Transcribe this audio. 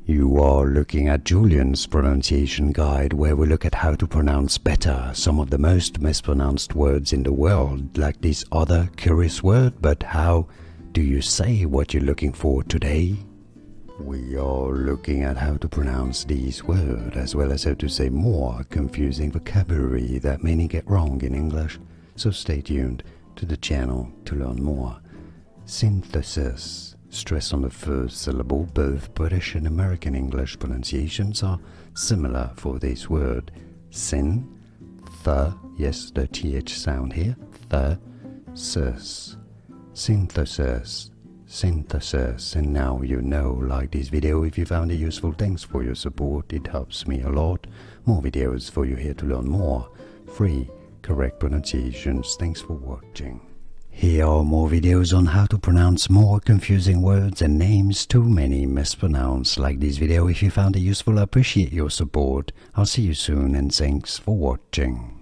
You are looking at Julian's pronunciation guide, where we look at how to pronounce better some of the most mispronounced words in the world, like this other curious word. But how do you say what you're looking for today? We are looking at how to pronounce these words, as well as how to say more confusing vocabulary that many get wrong in English. So stay tuned to the channel to learn more. Synthesis. Stress on the first syllable. Both British and American English pronunciations are similar for this word. Syn, th, yes, the th sound here, th, sis. Synthesis, synthesis. And now you know, like this video if you found it useful. Thanks for your support, it helps me a lot. More videos for you here to learn more. Free, correct pronunciations. Thanks for watching. Here are more videos on how to pronounce more confusing words and names too many mispronounced. Like this video if you found it useful. I appreciate your support. I'll see you soon and thanks for watching.